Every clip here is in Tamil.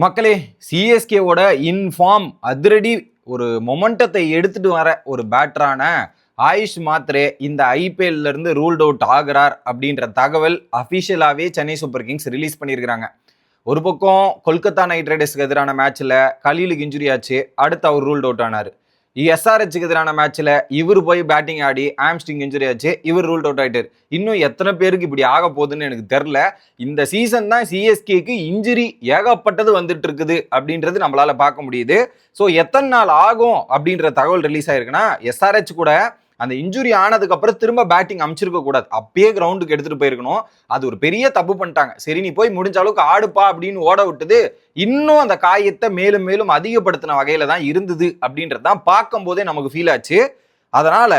மக்களே, சிஎஸ்கேவோட இன்ஃபார்ம் அதிரடி ஒரு மொமெண்டத்தை எடுத்துட்டு வர ஒரு பேட்டரான ஆயுஷ் மாத்ரே இந்த ஐபிஎல்ல இருந்து ரூல்ட் அவுட் ஆகிறார் அப்படின்ற தகவல் அஃபிஷியலாகவே சென்னை சூப்பர் கிங்ஸ் ரிலீஸ் பண்ணியிருக்கிறாங்க. ஒரு பக்கம் கொல்கத்தா நைட் ரைடர்ஸ்க்கு எதிரான மேட்ச்ல கலீலுக்கு இன்ஜுரி ஆச்சு, அடுத்து அவர் ரூல்ட் அவுட் ஆனார். எஸ்ஆர்ஹெச்சுக்கு எதிரான மேட்ச்ல இவர் போய் பேட்டிங் ஆடி ஆம்ஸ்டிங் இன்ஜுரி ஆச்சு, இவர் ரூல்ட் அவுட் ஆயிட்டார். இன்னும் எத்தனை பேருக்கு இப்படி ஆக போகுதுன்னு எனக்கு தெரியல. இந்த சீசன் தான் சிஎஸ்கேக்கு இன்ஜுரி ஏகப்பட்டது வந்துட்டு இருக்குது அப்படின்றது நம்மளால பார்க்க முடியுது. ஸோ எத்தனை நாள் ஆகும் அப்படின்ற தகவல் ரிலீஸ் ஆயிருக்குன்னா, எஸ்ஆர்ஹெச் கூட அந்த இன்ஜுரி ஆனதுக்கு அப்புறம் திரும்ப பேட்டிங் அமைச்சிருக்க கூடாது, அப்பயே கிரவுண்டுக்கு எடுத்துட்டு போயிருக்கணும். அது ஒரு பெரிய தப்பு பண்ணிட்டாங்க. சரி, நீ போய் முடிஞ்ச அளவுக்கு ஆடுப்பா அப்படின்னு ஓட விட்டது இன்னும் அந்த காயத்தை மேலும் மேலும் அதிகப்படுத்தின வகையில தான் இருந்தது அப்படின்றதான் பார்க்கும் போதே நமக்கு ஃபீல் ஆச்சு. அதனால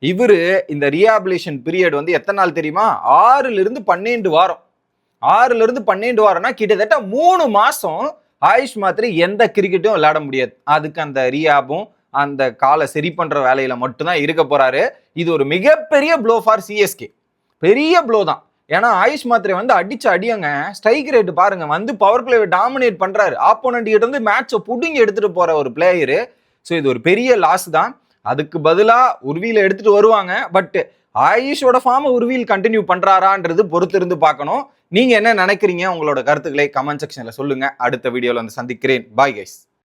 இவரு இந்த ரீஹாபிலேஷன் பீரியட் வந்து எத்தனை நாள் தெரியுமா? 6ல இருந்து 12 வாரம். 6ல இருந்து 12 வாரம்னா கிட்டத்தட்ட 3 மாசம் ஆயுஷ் மாத்ரே எந்த கிரிக்கெட்டும் விளையாட முடியாது. அதுக்கு அந்த ரீஹாபும் அந்த காலை சரி பண்ற வேலையில மட்டும்தான் இருக்க போறாரு. இது ஒரு மிகப்பெரிய ப்ளோ ஃபார் சிஎஸ்கே. பெரிய ப்ளோ தான். ஏன்னா ஆயுஷ் மாத்ரே வந்து அடிச்சு அடியங்க ஸ்ட்ரைக் ரேட் பாருங்க, வந்து பவர் பிளேவை டாமினேட் பண்றாரு. ஆப்போனன்ட் கிட்ட இருந்து மேட்சை புடுங்கி எடுத்துட்டு போற ஒரு பிளேயரு. ஸோ இது ஒரு பெரிய லாஸ் தான். அதுக்கு பதிலா உருவியில எடுத்துட்டு வருவாங்க. பட் ஆயுஷோட ஃபார்மை உருவியில் கண்டினியூ பண்றாரான்றது பொறுத்து இருந்து பார்க்கணும். நீங்க என்ன நினைக்கிறீங்க? உங்களோட கருத்துக்களை கமெண்ட் செக்ஷன்ல சொல்லுங்க. அடுத்த வீடியோல வந்து சந்திக்கிறேன். Bye guys.